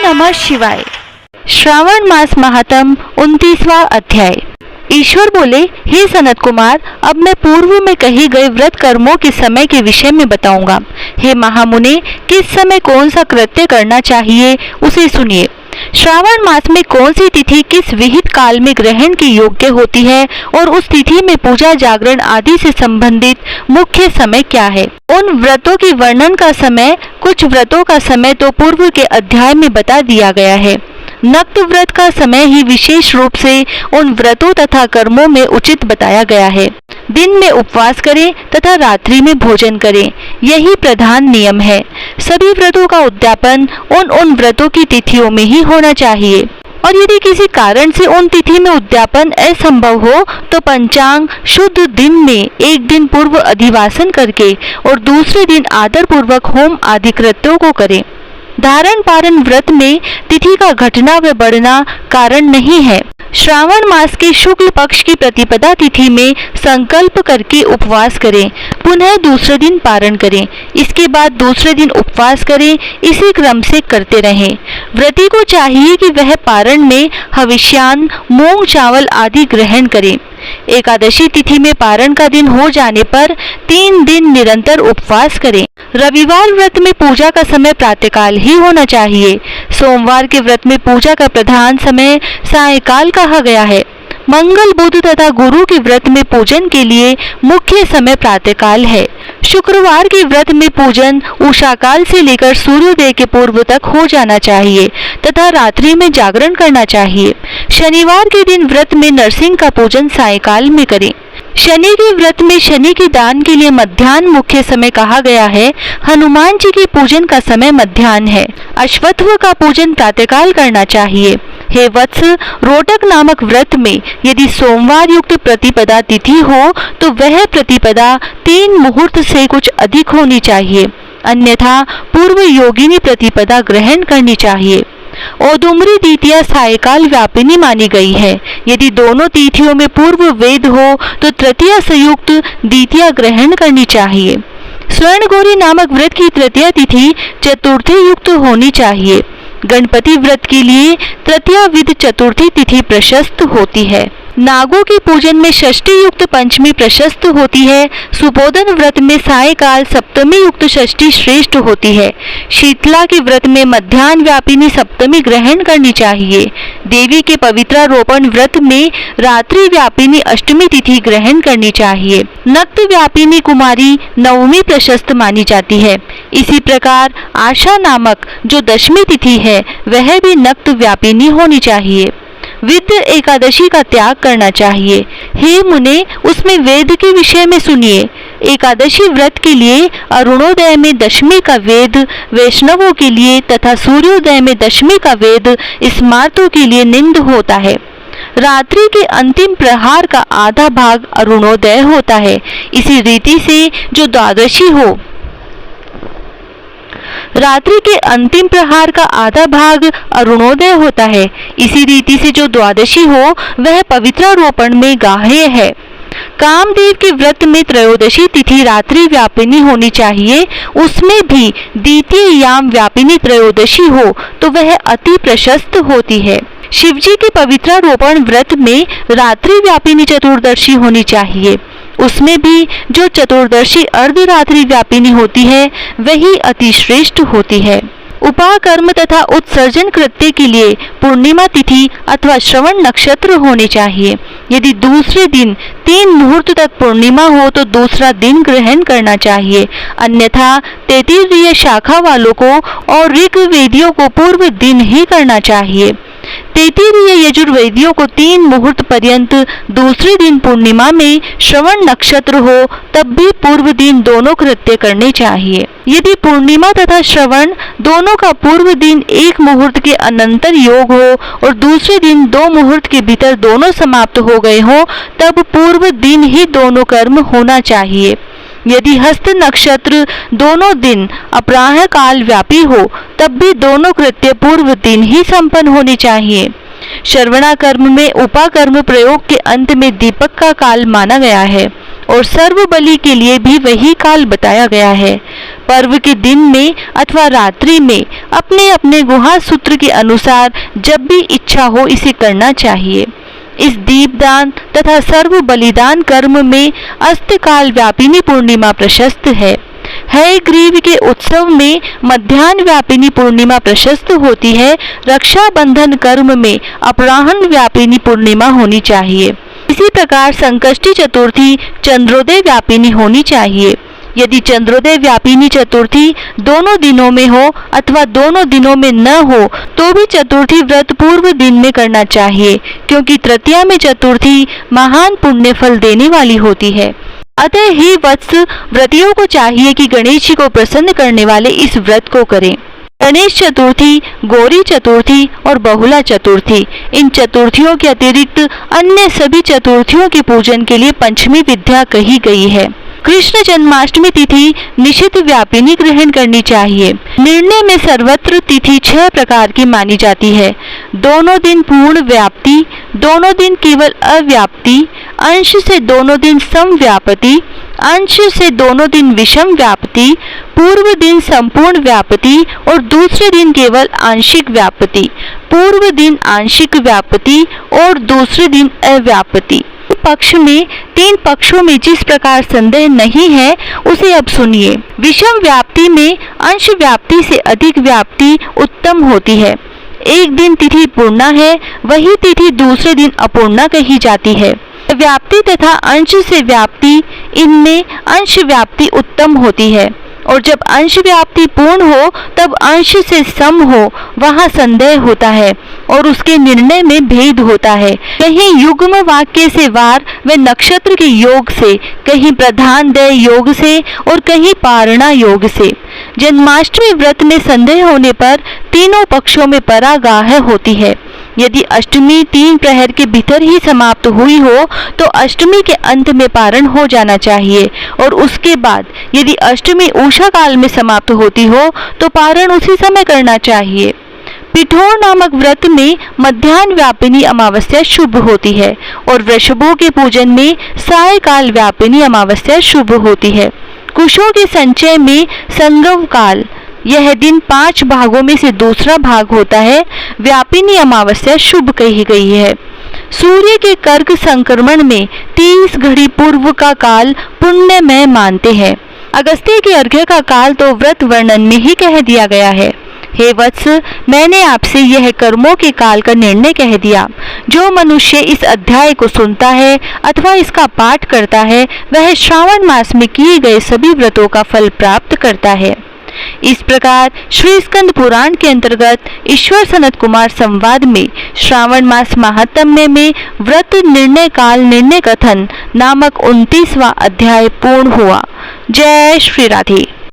नमः शिवाय। श्रावण मास महात्म 29वां अध्याय। ईश्वर बोले, हे सनत कुमार, अब मैं पूर्व में कही गए व्रत कर्मों के समय के विषय में बताऊंगा। हे महामुने, किस समय कौन सा कृत्य करना चाहिए उसे सुनिए। श्रावण मास में कौन सी तिथि किस विहित काल में ग्रहण की योग्य होती है और उस तिथि में पूजा जागरण आदि से संबंधित मुख्य समय क्या है। उन व्रतों की वर्णन का समय, कुछ व्रतों का समय तो पूर्व के अध्याय में बता दिया गया है। नक्त व्रत का समय ही विशेष रूप से उन व्रतों तथा कर्मों में उचित बताया गया है। दिन में उपवास करें तथा रात्रि में भोजन करें, यही प्रधान नियम है। सभी व्रतों का उद्यापन उन व्रतों की तिथियों में ही होना चाहिए और यदि किसी कारण से उन तिथि में उद्यापन असंभव हो तो पंचांग शुद्ध दिन में एक दिन पूर्व अधिवासन करके और दूसरे दिन आदर पूर्वक होम आदि कृत्यों को करें। धारण पारण व्रत में तिथि का घटना व बढ़ना कारण नहीं है। श्रावण मास के शुक्ल पक्ष की प्रतिपदा तिथि में संकल्प करके उपवास करें, पुनः दूसरे दिन पारण करें, इसके बाद दूसरे दिन उपवास करें, इसी क्रम से करते रहें। व्रती को चाहिए कि वह पारण में हविष्यान्न, मूंग चावल आदि ग्रहण करें। एकादशी तिथि में पारण का दिन हो जाने पर 3 दिन निरंतर उपवास करें। रविवार व्रत में पूजा का समय प्रातःकाल ही होना चाहिए। सोमवार के व्रत में पूजा का प्रधान समय सायंकाल कहा गया है। मंगल, बुध तथा गुरु के व्रत में पूजन के लिए मुख्य समय प्रातःकाल है। शुक्रवार के व्रत में पूजन उषाकाल से लेकर सूर्योदय के पूर्व तक हो जाना चाहिए तथा रात्रि में जागरण करना चाहिए। शनिवार के दिन व्रत में नरसिंह का पूजन सायंकाल में करें। शनि के व्रत में शनि के दान के लिए मध्याह्न मुख्य समय कहा गया है। हनुमान जी के पूजन का समय मध्याह्न है। अश्वत्थ का पूजन प्रातःकाल करना चाहिए। हे वत्स, रोटक नामक व्रत में यदि सोमवार युक्त प्रतिपदा तिथि हो तो वह प्रतिपदा 3 मुहूर्त से कुछ अधिक होनी चाहिए, अन्यथा पूर्व योगिनी प्रतिपदा ग्रहण करनी चाहिए। औदुम्बरी द्वितीया सायकाल व्यापिनी मानी गई है। यदि दोनों तिथियों में पूर्व वेद हो तो तृतीया संयुक्त द्वितीया ग्रहण करनी चाहिए। स्वर्णगौरी नामक व्रत की तृतीया तिथि चतुर्थी युक्त होनी चाहिए। गणपति व्रत के लिए तृतीया विद चतुर्थी तिथि प्रशस्त होती है। नागों के पूजन में षष्ठी युक्त पंचमी प्रशस्त होती है। सुबोधन व्रत में सायकाल सप्तमी युक्त षष्ठी श्रेष्ठ होती है। शीतला के व्रत में मध्याह्न व्यापिनी सप्तमी ग्रहण करनी चाहिए। देवी के पवित्रारोपण व्रत में रात्रि व्यापिनी अष्टमी तिथि ग्रहण करनी चाहिए। नक्त व्यापिनी कुमारी नवमी प्रशस्त मानी जाती है। इसी प्रकार आशा नामक जो दशमी तिथि है वह भी नक्त व्यापिनी होनी चाहिए। विद्य एकादशी का त्याग करना चाहिए। हे मुने, उसमें वेद के विषय में सुनिए। एकादशी व्रत के लिए अरुणोदय में दशमी का वेद वैष्णवों के लिए तथा सूर्योदय में दशमी का वेद स्मार्तों के लिए निंद होता है। रात्रि के अंतिम प्रहार का आधा भाग अरुणोदय होता है। इसी रीति से जो द्वादशी हो, रात्रि के अंतिम प्रहार का आधा भाग अरुणोदय होता है। इसी रीति से जो द्वादशी हो वह पवित्रारोपण में गाह्य है। कामदेव के व्रत में त्रयोदशी तिथि रात्रि व्यापिनी होनी चाहिए। उसमें भी द्वितीय याम व्यापिनी त्रयोदशी हो तो वह अति प्रशस्त होती है। शिवजी के पवित्रारोपण व्रत में रात्रि व्यापिनी चतुर्दशी होनी चाहिए। उसमें भी जो चतुर्दशी अर्धरात्रि व्यापिनी होती है वही अति श्रेष्ठ होती है। उपाकर्म तथा उत्सर्जन कृत्य के लिए पूर्णिमा तिथि अथवा श्रवण नक्षत्र होने चाहिए। यदि दूसरे दिन 3 मुहूर्त तक पूर्णिमा हो तो दूसरा दिन ग्रहण करना चाहिए, अन्यथा तैत्तिरीय शाखा वालों को और ऋग्वेदियों को पूर्व दिन ही करना चाहिए। तैत्तिरीय यजुर्वेदियों को 3 मुहूर्त पर्यंत दूसरे दिन पूर्णिमा में श्रवण नक्षत्र हो तब भी पूर्व दिन दोनों कृत्य करने चाहिए। यदि पूर्णिमा तथा श्रवण दोनों का पूर्व दिन 1 मुहूर्त के अनंतर योग हो और दूसरे दिन 2 मुहूर्त के भीतर दोनों समाप्त हो गए हो तब पूर्व दिन ही दोनों कर्म होना चाहिए। यदि हस्त नक्षत्र दोनों दिन अपराह काल व्यापी हो तब भी दोनों कृत्य पूर्व दिन ही संपन्न होनी चाहिए। श्रवणा कर्म में उपाकर्म प्रयोग के अंत में दीपक का काल माना गया है और सर्व बलि के लिए भी वही काल बताया गया है। पर्व के दिन में अथवा रात्रि में अपने अपने गुहा सूत्र के अनुसार जब भी इच्छा हो इसे करना चाहिए। इस दीपदान तथा सर्व बलिदान कर्म में अस्तकाल व्यापिनी पूर्णिमा प्रशस्त है। हयग्रीव के उत्सव में मध्याह्न व्यापिनी पूर्णिमा प्रशस्त होती है। रक्षाबंधन कर्म में अपराह्न व्यापिनी पूर्णिमा होनी चाहिए। इसी प्रकार संकष्टी चतुर्थी चंद्रोदय व्यापिनी होनी चाहिए। यदि चंद्रोदय व्यापिनी चतुर्थी दोनों दिनों में हो अथवा दोनों दिनों में न हो तो भी चतुर्थी व्रत पूर्व दिन में करना चाहिए, क्योंकि तृतीया में चतुर्थी महान पुण्य फल देने वाली होती है। अतः ही वत्स व्रतियों को चाहिए कि गणेश जी को प्रसन्न करने वाले इस व्रत को करें। गणेश चतुर्थी, गौरी चतुर्थी और बहुला चतुर्थी, इन चतुर्थियों के अतिरिक्त अन्य सभी चतुर्थियों के पूजन के लिए पंचमी विद्या कही गई है। कृष्ण जन्माष्टमी तिथि निशित व्यापिनी ग्रहण करनी चाहिए। निर्णय में सर्वत्र तिथि 6 प्रकार की मानी जाती है। दोनों दिन पूर्ण व्याप्ति, दोनों दिन केवल अव्याप्ति, अंश से दोनों दिन समव्याप्ति, अंश से दोनों दिन विषम व्याप्ति, पूर्व दिन संपूर्ण व्याप्ति और दूसरे दिन केवल आंशिक व्याप्ति, पूर्व दिन आंशिक व्याप्ति और दूसरे दिन अव्याप्ति। पक्ष में 3 पक्षों में जिस प्रकार संदेह नहीं है उसे अब सुनिए। विषम व्याप्ति में अंश व्याप्ति से अधिक व्याप्ति उत्तम होती है। एक दिन तिथि पूर्णा है, वही तिथि दूसरे दिन अपूर्णा कही जाती है। व्याप्ति तथा अंश से व्याप्ति, इनमें अंश व्याप्ति उत्तम होती है, और जब अंश व्याप्ति पूर्ण हो तब अंश से सम हो वहाँ संदेह होता है और उसके निर्णय में भेद होता है। कहीं युग्म वाक्य से वार व नक्षत्र के योग से, कहीं प्रधान दय योग से और कहीं पारणा योग से। जन्माष्टमी व्रत में संदेह होने पर तीनों पक्षों में परागाह होती है। यदि अष्टमी 3 प्रहर के भीतर ही समाप्त हुई हो तो अष्टमी के अंत में पारण हो जाना चाहिए, और उसके बाद यदि अष्टमी उषा काल में समाप्त होती हो तो पारण उसी समय करना चाहिए। पिठोर नामक व्रत में मध्याह्न व्यापिनी अमावस्या शुभ होती है और वृषभों के पूजन में सायकाल व्यापिनी अमावस्या शुभ होती है। कुशों के संचय में संगव काल, यह दिन 5 भागों में से दूसरा भाग होता है, व्यापिनी अमावस्या शुभ कही गई है। सूर्य के कर्क संक्रमण में 30 घड़ी पूर्व का काल पुण्यमय मानते हैं। अगस्त्य के अर्घ्य का काल तो व्रत वर्णन में ही कह दिया गया है। हे वत्स, मैंने आपसे यह कर्मों के काल का निर्णय कह दिया। जो मनुष्य इस अध्याय को सुनता है अथवा इसका पाठ करता है वह श्रावण मास में किए गए सभी व्रतों का फल प्राप्त करता है। इस प्रकार श्री स्कंद पुराण के अंतर्गत ईश्वर सनत कुमार संवाद में श्रावण मास महात्म्य में व्रत निर्णय काल निर्णय कथन नामक 29वां अध्याय पूर्ण हुआ। जय श्री राधे।